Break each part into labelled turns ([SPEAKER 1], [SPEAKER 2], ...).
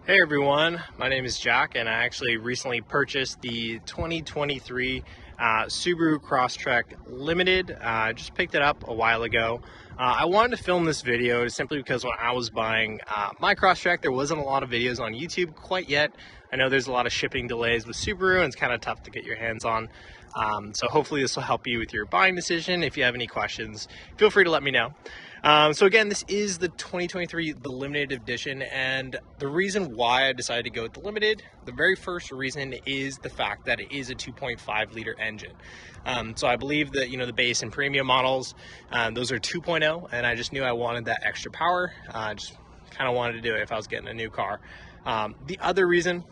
[SPEAKER 1] Hey everyone, my name is Jack and I actually recently purchased the 2023 Subaru Crosstrek Limited. I just picked it up a while ago. I wanted to film this video simply because when I was buying my Crosstrek, there wasn't a lot of videos on YouTube quite yet. I know there's a lot of shipping delays with Subaru and it's kind of tough to get your hands on. So hopefully this will help you with your buying decision. If you have any questions, feel free to let me know. So again, this is the 2023 the limited edition, and the reason why I decided to go with the limited, the very first reason is the fact that it is a 2.5 liter engine. So I believe that the base and premium models, those are 2.0, and I just knew I wanted that extra power. Just kind of wanted to do it if I was getting a new car. The other reason,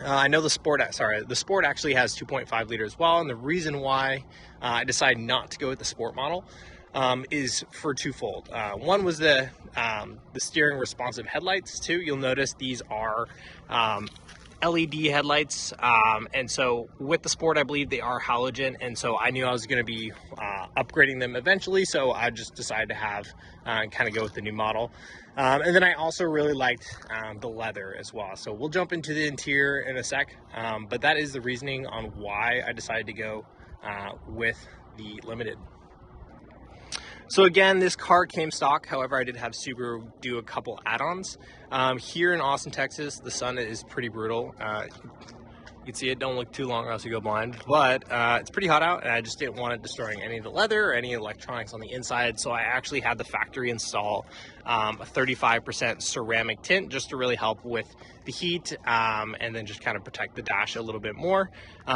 [SPEAKER 1] I know the Sport actually has 2.5 liter as well, and the reason why I decided not to go with the Sport model is for twofold. One was the steering responsive headlights too. You'll notice these are LED headlights, and so with the Sport I believe they are halogen, and so I knew I was going to be upgrading them eventually, so I just decided to have kind of go with the new model. And then I also really liked the leather as well, so we'll jump into the interior in a sec, but that is the reasoning on why I decided to go with the limited. So again, this car came stock. However, I did have Subaru do a couple add-ons. Here in Austin, Texas, the sun is pretty brutal. You can see it, don't look too long or else you go blind, but it's pretty hot out and I just didn't want it destroying any of the leather or any electronics on the inside. So I actually had the factory install a 35% ceramic tint just to really help with the heat and then just kind of protect the dash a little bit more.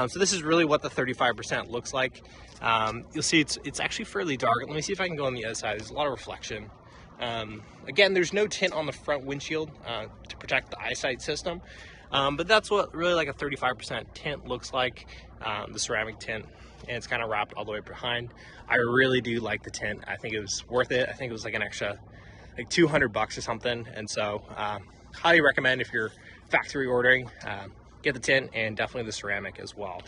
[SPEAKER 1] So this is really what the 35% looks like. You'll see it's actually fairly dark. Let me see if I can go on the other side. There's a lot of reflection. Again, there's no tint on the front windshield to protect the eyesight system. But that's what really like a 35% tint looks like, the ceramic tint, and it's kind of wrapped all the way behind. I really do like the tint. I think it was worth it. I think it was like an extra like $200 or something, and so highly recommend if you're factory ordering, get the tint and definitely the ceramic as well.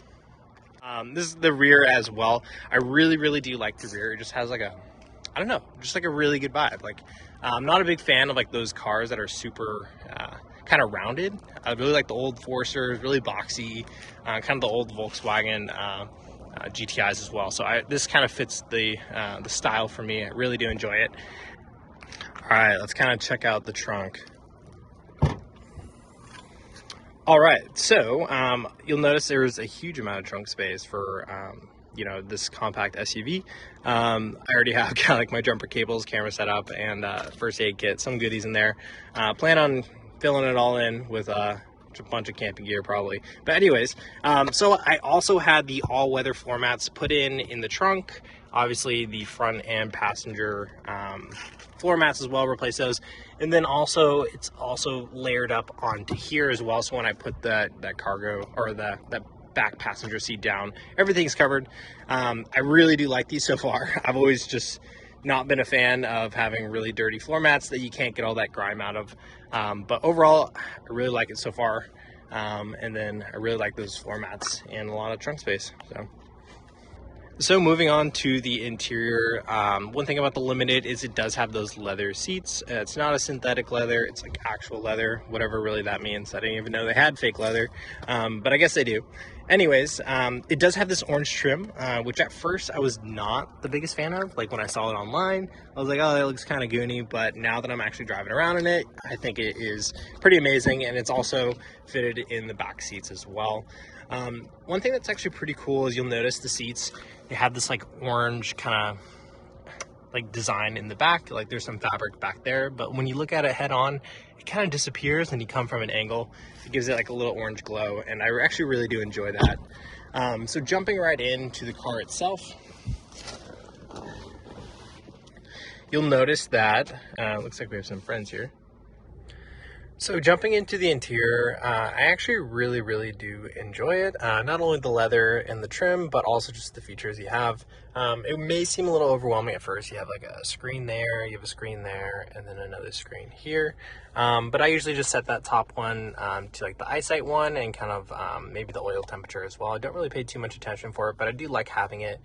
[SPEAKER 1] This is the rear as well. I really do like the rear. It just has like a, I don't know, just like a really good vibe. Like I'm not a big fan of like those cars that are super kind of rounded. I really like the old Foresters, really boxy, kind of the old Volkswagen GTIs as well. So this kind of fits the style for me. I really do enjoy it. All right, let's kind of check out the trunk. All right, so you'll notice there is a huge amount of trunk space for this compact SUV. I already have kind of like my jumper cables, camera setup, and first aid kit, some goodies in there. Plan on filling it all in with a bunch of camping gear probably. But anyways, so I also had the all-weather floor mats put in the trunk. Obviously the front and passenger floor mats as well, replace those. And then also it's also layered up onto here as well, so when I put that cargo or that back passenger seat down, everything's covered. I really do like these so far. I've always just not been a fan of having really dirty floor mats that you can't get all that grime out of, but overall I really like it so far. And then I really like those floor mats and a lot of trunk space. So moving on to the interior, one thing about the Limited is it does have those leather seats. It's not a synthetic leather, it's like actual leather, whatever really that means. I didn't even know they had fake leather, but I guess they do. Anyways, it does have this orange trim, which at first I was not the biggest fan of. Like when I saw it online, I was like, oh, that looks kind of goony, but now that I'm actually driving around in it, I think it is pretty amazing, and it's also fitted in the back seats as well. One thing that's actually pretty cool is you'll notice the seats, they have this like orange kind of like design in the back, like there's some fabric back there, but when you look at it head on, it kind of disappears, and you come from an angle, it gives it like a little orange glow, and I actually really do enjoy that. So jumping right into the car itself, you'll notice that looks like we have some friends here. So jumping into the interior, I actually really do enjoy it. Not only the leather and the trim, but also just the features you have. It may seem a little overwhelming at first. You have like a screen there, you have a screen there, and then another screen here. But I usually just set that top one to like the eyesight one and kind of maybe the oil temperature as well. I don't really pay too much attention for it, but I do like having it.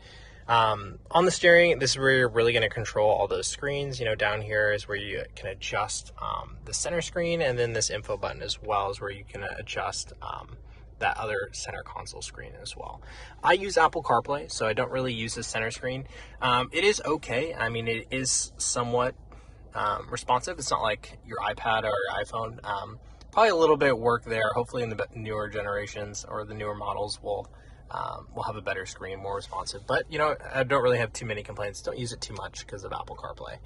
[SPEAKER 1] On the steering, this is where you're really going to control all those screens. You know, down here is where you can adjust the center screen, and then this info button as well is where you can adjust that other center console screen as well. I use Apple CarPlay, so I don't really use the center screen. It is okay. I mean, it is somewhat responsive. It's not like your iPad or your iPhone. Probably a little bit of work there. Hopefully in the newer generations or the newer models we'll have a better screen, more responsive. But, you know, I don't really have too many complaints. Don't use it too much because of Apple CarPlay.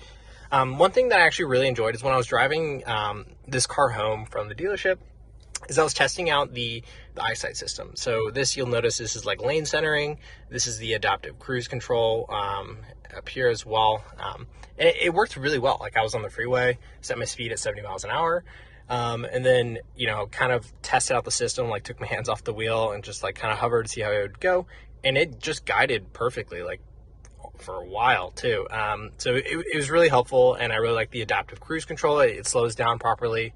[SPEAKER 1] One thing that I actually really enjoyed is when I was driving this car home from the dealership, is I was testing out the eyesight system. So this, you'll notice this is like lane centering. This is the adaptive cruise control up here as well. It worked really well. Like I was on the freeway, set my speed at 70 miles an hour. And then, you know, kind of tested out the system, like took my hands off the wheel and just like kind of hovered to see how it would go. And it just guided perfectly, like for a while too. So it was really helpful, and I really like the adaptive cruise control. It slows down properly.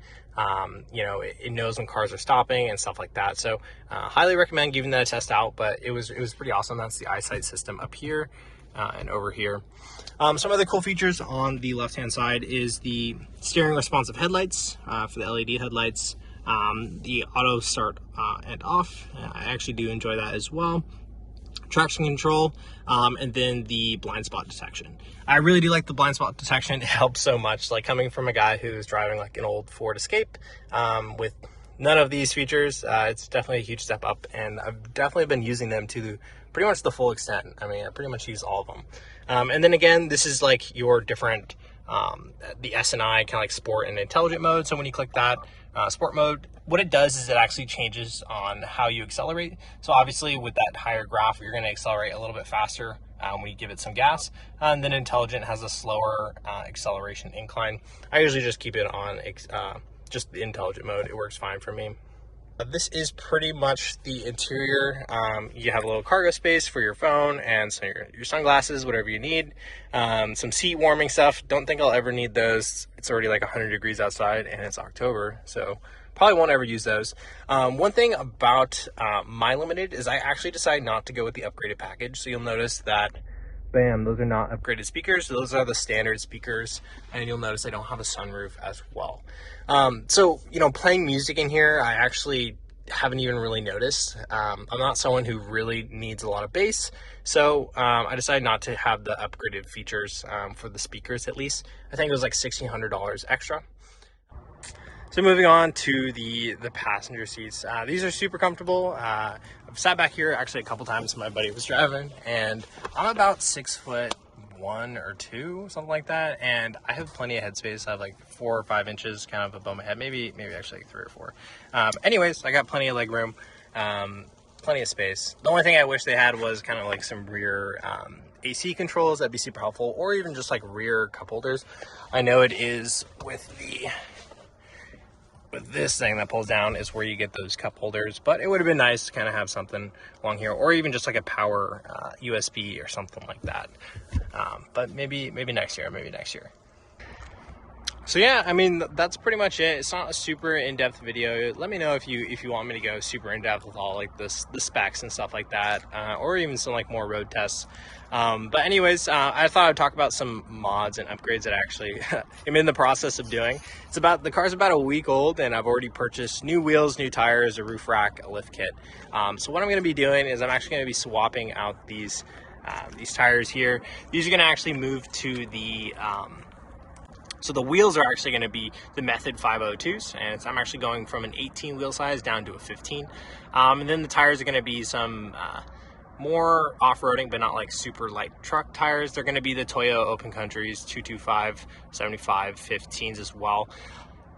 [SPEAKER 1] You know, it knows when cars are stopping and stuff like that. So highly recommend giving that a test out, but it was pretty awesome. That's the eyesight system up here and over here. Some other cool features on the left-hand side is the steering responsive headlights for the LED headlights, the auto start and off. I actually do enjoy that as well. Traction control, and then the blind spot detection. I really do like the blind spot detection. It helps so much. Like coming from a guy who's driving like an old Ford Escape with none of these features, it's definitely a huge step up, and I've definitely been using them to pretty much the full extent. I mean, I pretty much use all of them. And then again, this is like your different, the S&I kind of like sport and intelligent mode. So when you click that sport mode, what it does is it actually changes on how you accelerate. So obviously with that higher graph, you're going to accelerate a little bit faster when you give it some gas. And then intelligent has a slower acceleration incline. I usually just keep it on just the intelligent mode. It works fine for me. This is pretty much the interior. You have a little cargo space for your phone and so your sunglasses, whatever you need. Some seat warming stuff. Don't think I'll ever need those. It's already like 100 degrees outside and it's October, so probably won't ever use those. One thing about my Limited is I actually decided not to go with the upgraded package. So you'll notice that, bam, those are not upgraded speakers. Those are the standard speakers, and you'll notice they don't have a sunroof as well. So, you know, playing music in here, I actually haven't even really noticed. I'm not someone who really needs a lot of bass, so I decided not to have the upgraded features for the speakers at least. I think it was like $1,600 extra. So moving on to the passenger seats. These are super comfortable. I've sat back here actually a couple times when my buddy was driving, and I'm about 6'1" or 2", something like that, and I have plenty of headspace. I have like 4 or 5 inches kind of above my head, maybe actually like 3 or 4. Anyways, I got plenty of leg room, plenty of space. The only thing I wish they had was kind of like some rear AC controls. That'd be super helpful, or even just like rear cup holders. I know it is with this thing that pulls down is where you get those cup holders, but it would have been nice to kind of have something along here, or even just like a power USB or something like that. But maybe next year, So yeah, I mean, that's pretty much it. It's not a super in-depth video. Let me know if you want me to go super in-depth with all like the specs and stuff like that, or even some like more road tests. But anyways, I thought I'd talk about some mods and upgrades that I actually am in the process of doing. The car's about a week old, and I've already purchased new wheels, new tires, a roof rack, a lift kit. So what I'm going to be doing is I'm actually going to be swapping out these tires here. These are going to actually move to the so the wheels are actually going to be the Method 502s, and I'm actually going from an 18 wheel size down to a 15. And then the tires are going to be some more off-roading, but not like super light truck tires. They're going to be the Toyo Open Countries 225, 75, 15s as well.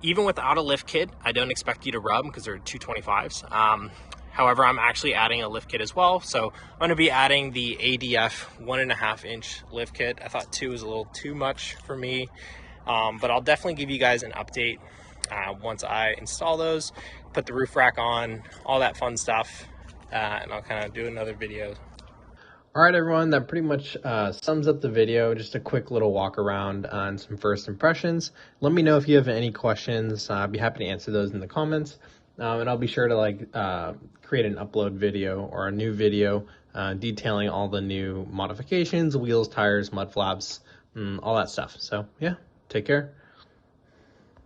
[SPEAKER 1] Even without a lift kit, I don't expect you to rub because they're 225s. However, I'm actually adding a lift kit as well. So I'm going to be adding the ADF 1.5 inch lift kit. I thought 2 was a little too much for me. But I'll definitely give you guys an update once I install those, put the roof rack on, all that fun stuff, and I'll kind of do another video. All right, everyone, that pretty much sums up the video. Just a quick little walk around on some first impressions. Let me know if you have any questions. I'd be happy to answer those in the comments. and I'll be sure to like create an upload video or a new video detailing all the new modifications, wheels, tires, mud flaps, all that stuff. So yeah, take care.